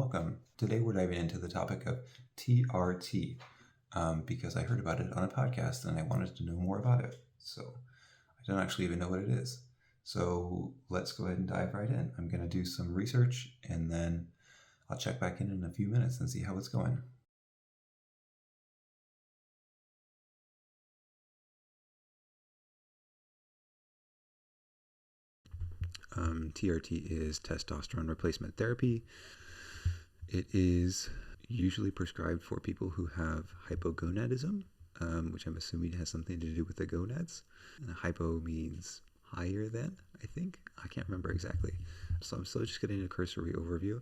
welcome. Today we're diving into the topic of TRT because I heard about it on a podcast and I wanted to know more about it. So I don't actually even know what it is. So let's go ahead and dive right in. I'm going to do some research and then I'll check back in a few minutes and see how it's going. TRT is testosterone replacement therapy. It is usually prescribed for people who have hypogonadism, which I'm assuming has something to do with the gonads. And hypo means higher than, I think. I can't remember exactly. So I'm still just getting a cursory overview,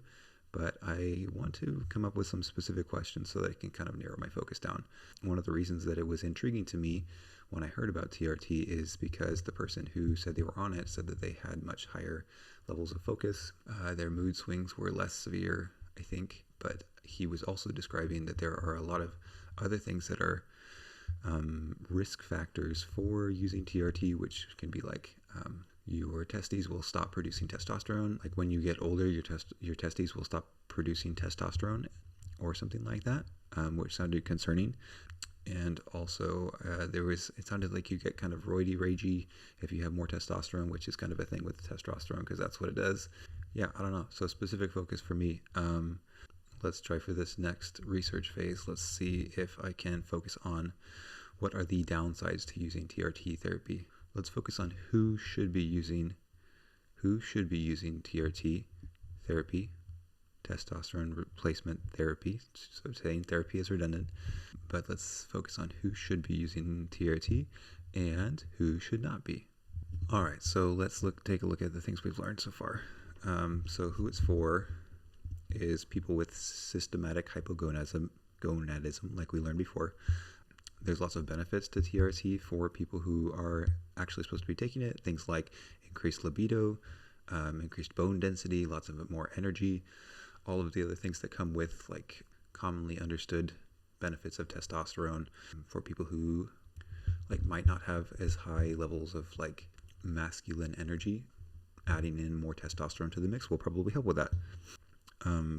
but I want to come up with some specific questions so that I can kind of narrow my focus down. One of the reasons that it was intriguing to me when I heard about TRT is because the person who said they were on it said that they had much higher levels of focus. Their mood swings were less severe, I think, but he was also describing that there are a lot of other things that are risk factors for using TRT, which can be like your testes will stop producing testosterone. Like when you get older, your testes will stop producing testosterone or something like that, which sounded concerning. And also it sounded like you get kind of roidy ragey if you have more testosterone, which is kind of a thing with testosterone because that's what it does. Yeah, I don't know. So specific focus for me. Let's try for this next research phase. Let's see if I can focus on what are the downsides to using TRT therapy. Let's focus on who should be using TRT therapy, testosterone replacement therapy. So saying therapy is redundant, but let's focus on who should be using TRT and who should not be. All right, so let's take a look at the things we've learned so far. So who it's for is people with systematic hypogonadism, like we learned before. There's lots of benefits to TRT for people who are actually supposed to be taking it. Things like increased libido, increased bone density, lots of more energy, all of the other things that come with like commonly understood benefits of testosterone. For people who like might not have as high levels of like masculine energy, adding in more testosterone to the mix will probably help with that.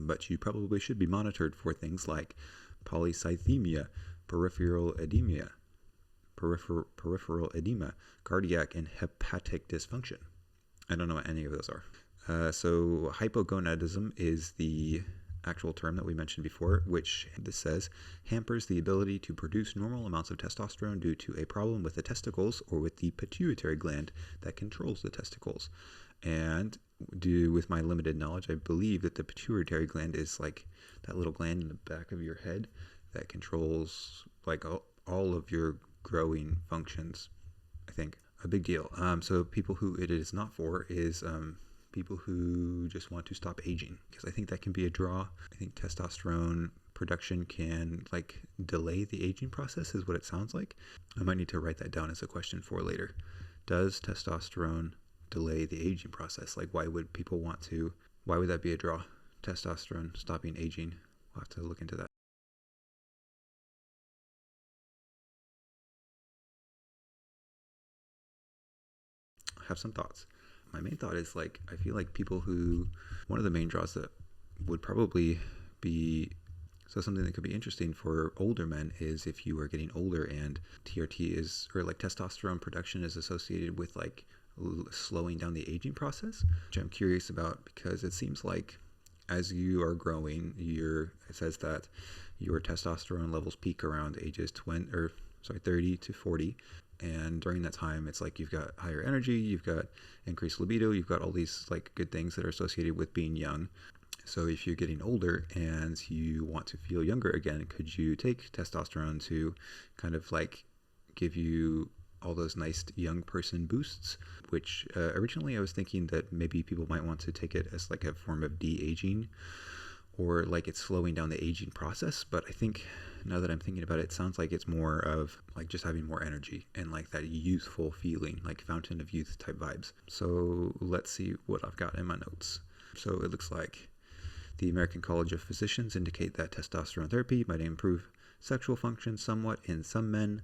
But you probably should be monitored for things like polycythemia, peripheral edema, cardiac and hepatic dysfunction. I don't know what any of those are. So hypogonadism is the actual term that we mentioned before, which this says hampers the ability to produce normal amounts of testosterone due to a problem with the testicles or with the pituitary gland that controls the testicles. And with my limited knowledge, I believe that the pituitary gland is like that little gland in the back of your head that controls like all of your growing functions, I think. A big deal. So people who it is not for is people who just want to stop aging, because I think that can be a draw. I think testosterone production can like delay the aging process is what it sounds like. I might need to write that down as a question for later. Does testosterone delay the aging process? Like why would that be a draw? Testosterone stopping aging. We'll have to look into that. I have some thoughts. My main thought is like I feel like one of the main draws that would probably be something that could be interesting for older men is if you are getting older and TRT or like testosterone production is associated with like slowing down the aging process, which I'm curious about because it seems like as you are growing, it says that your testosterone levels peak around ages 30 to 40. And during that time, it's like you've got higher energy, you've got increased libido, you've got all these like good things that are associated with being young. So if you're getting older and you want to feel younger again, could you take testosterone to kind of like give you all those nice young person boosts? Which originally I was thinking that maybe people might want to take it as like a form of de-aging or like it's slowing down the aging process. But I think now that I'm thinking about it, it sounds like it's more of like just having more energy and like that youthful feeling, like fountain of youth type vibes. So let's see what I've got in my notes. So it looks like the American College of Physicians indicate that testosterone therapy might improve sexual function somewhat in some men,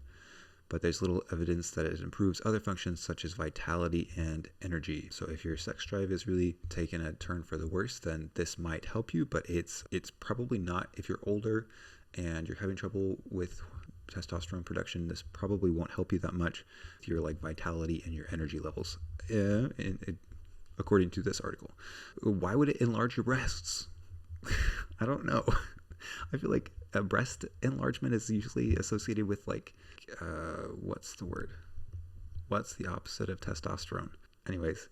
but there's little evidence that it improves other functions such as vitality and energy. So if your sex drive is really taking a turn for the worse, then this might help you, but it's probably not. If you're older and you're having trouble with testosterone production, this probably won't help you that much with your like vitality and your energy levels, according to this article. Why would it enlarge your breasts? I don't know. I feel like a breast enlargement is usually associated with like, what's the word? What's the opposite of testosterone? Anyways,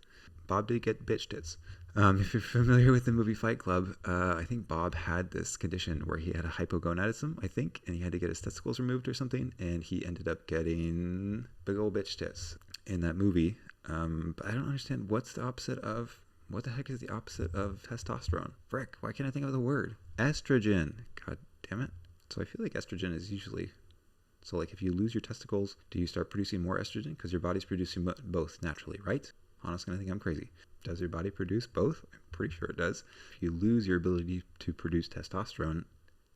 Bob did get bitch tits. If you're familiar with the movie Fight Club, I think Bob had this condition where he had a hypogonadism, I think, and he had to get his testicles removed or something, and he ended up getting big old bitch tits in that movie. But I don't understand what the heck is the opposite of testosterone? Frick, why can't I think of the word? Estrogen. God damn it. So I feel like estrogen is usually... So like if you lose your testicles, do you start producing more estrogen? Because your body's producing both naturally, right? Honestly, I think I'm crazy. Does your body produce both? I'm pretty sure it does. If you lose your ability to produce testosterone,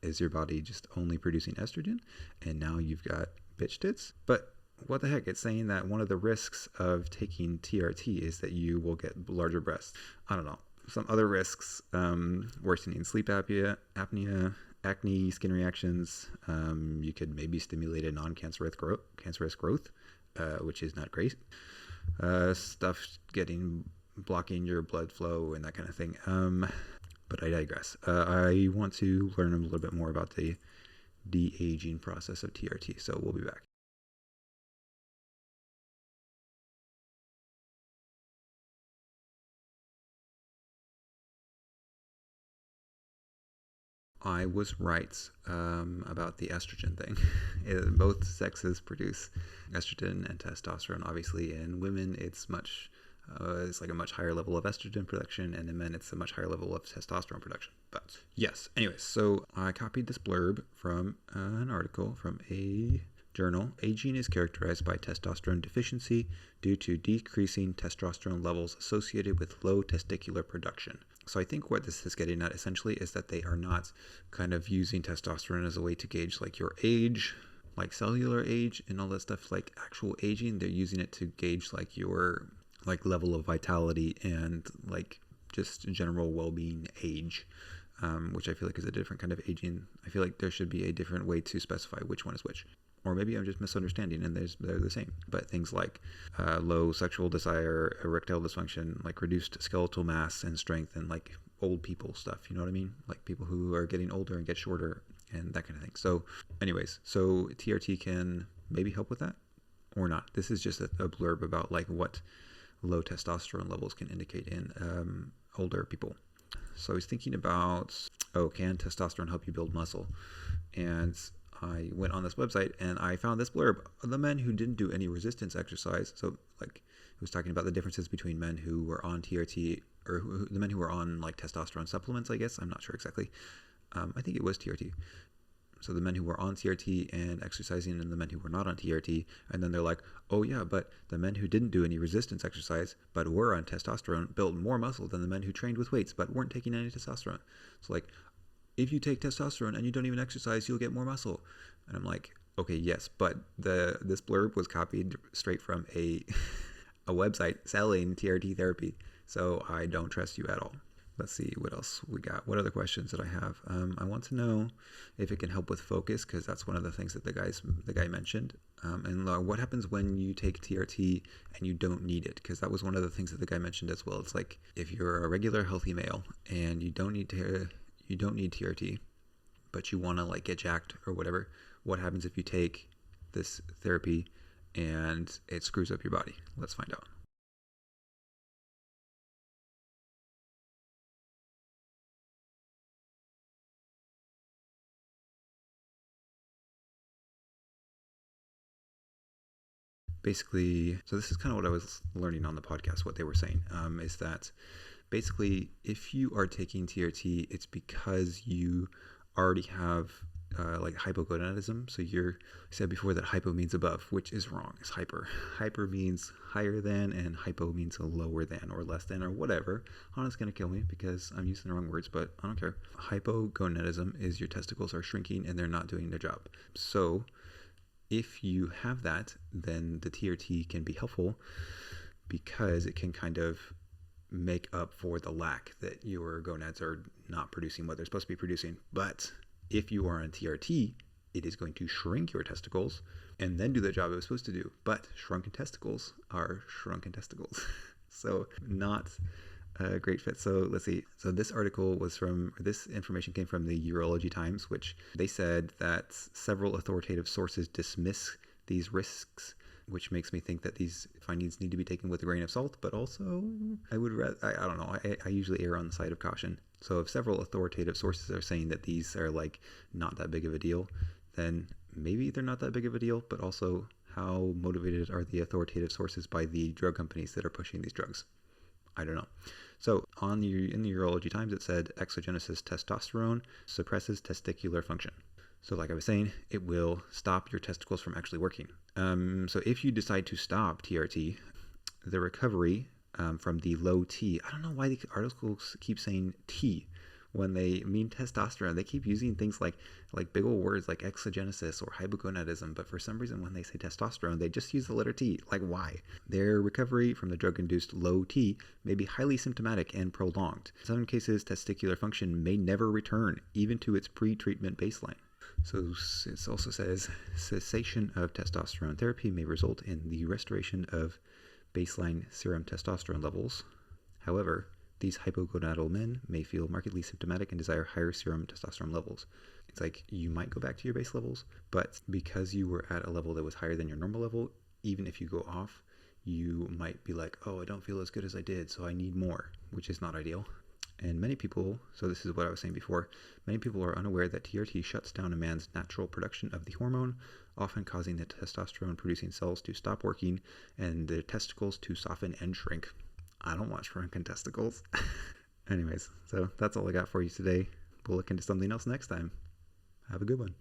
is your body just only producing estrogen? And now you've got bitch tits? But what the heck? It's saying that one of the risks of taking TRT is that you will get larger breasts. I don't know. Some other risks, worsening sleep apnea, acne, skin reactions. You could maybe stimulate a non-cancerous growth, which is not great. Stuff blocking your blood flow and that kind of thing. But I digress. I want to learn a little bit more about the de-aging process of TRT, so we'll be back. I was right about the estrogen thing. Both sexes produce estrogen and testosterone. Obviously, in women, it's like a much higher level of estrogen production, and in men, it's a much higher level of testosterone production. But yes, anyways, so I copied this blurb from an article from a journal. Aging is characterized by testosterone deficiency due to decreasing testosterone levels associated with low testicular production. So I think what this is getting at essentially is that they are not kind of using testosterone as a way to gauge like your age, like cellular age and all that stuff, like actual aging. They're using it to gauge like your like level of vitality and like just general well-being age, which I feel like is a different kind of aging. I feel like there should be a different way to specify which one is which. Or maybe I'm just misunderstanding and they're the same. But things like low sexual desire, erectile dysfunction, like reduced skeletal mass and strength, and like old people stuff, you know what I mean? Like people who are getting older and get shorter and that kind of thing. So anyways, so TRT can maybe help with that or not. This is just a blurb about like what low testosterone levels can indicate in older people. So I was thinking about, can testosterone help you build muscle? And I went on this website and I found this blurb. The men who didn't do any resistance exercise, so like it was talking about the differences between men who were on TRT or the men who were on like testosterone supplements, I guess. I'm not sure exactly. I think it was TRT. So the men who were on TRT and exercising and the men who were not on TRT. And then they're like, oh yeah, but the men who didn't do any resistance exercise but were on testosterone built more muscle than the men who trained with weights but weren't taking any testosterone. So like, if you take testosterone and you don't even exercise, you'll get more muscle. And I'm like, okay, yes, but this blurb was copied straight from a website selling TRT therapy. So I don't trust you at all. Let's see what else we got. What other questions did I have? I want to know if it can help with focus, because that's one of the things that the guy mentioned. And what happens when you take TRT and you don't need it? Because that was one of the things that the guy mentioned as well. It's like if you're a regular healthy male and you don't need TRT, but you want to like get jacked or whatever, what happens if you take this therapy and it screws up your body? Let's find out. Basically, so this is kind of what I was learning on the podcast. What they were saying is that basically if you are taking TRT, it's because you already have like hypogonadism. So I said before that hypo means above, which is wrong. It's hyper. Hyper means higher than, and hypo means lower than or less than or whatever. Hannah's going to kill me because I'm using the wrong words, but I don't care. Hypogonadism is your testicles are shrinking and they're not doing their job. So If you have that, then the TRT can be helpful because it can kind of make up for the lack that your gonads are not producing what they're supposed to be producing. But if you are on TRT, it is going to shrink your testicles and then do the job it was supposed to do. But shrunken testicles are shrunken testicles. So not a great fit. So let's see. So this information came from the Urology Times, which they said that several authoritative sources dismiss these risks, which makes me think that these findings need to be taken with a grain of salt. But also, I don't know. I usually err on the side of caution. So if several authoritative sources are saying that these are like not that big of a deal, then maybe they're not that big of a deal. But also, how motivated are the authoritative sources by the drug companies that are pushing these drugs? I don't know. So in the Urology Times, it said exogenous testosterone suppresses testicular function. So like I was saying, it will stop your testicles from actually working. So if you decide to stop TRT, the recovery from the low T, I don't know why the articles keep saying T when they mean testosterone. They keep using things like big old words like exogenesis or hypogonadism, but for some reason when they say testosterone, they just use the letter T. Like, why? Their recovery from the drug-induced low T may be highly symptomatic and prolonged. In some cases, testicular function may never return, even to its pre-treatment baseline. So it also says cessation of testosterone therapy may result in the restoration of baseline serum testosterone levels. However, these hypogonadal men may feel markedly symptomatic and desire higher serum testosterone levels. It's like you might go back to your base levels, but because you were at a level that was higher than your normal level, even if you go off, you might be like, oh, I don't feel as good as I did, so I need more, which is not ideal. And many people, so this is what I was saying before, many people are unaware that TRT shuts down a man's natural production of the hormone, often causing the testosterone-producing cells to stop working and the testicles to soften and shrink. I don't want shrunken testicles. Anyways, so that's all I got for you today. We'll look into something else next time. Have a good one.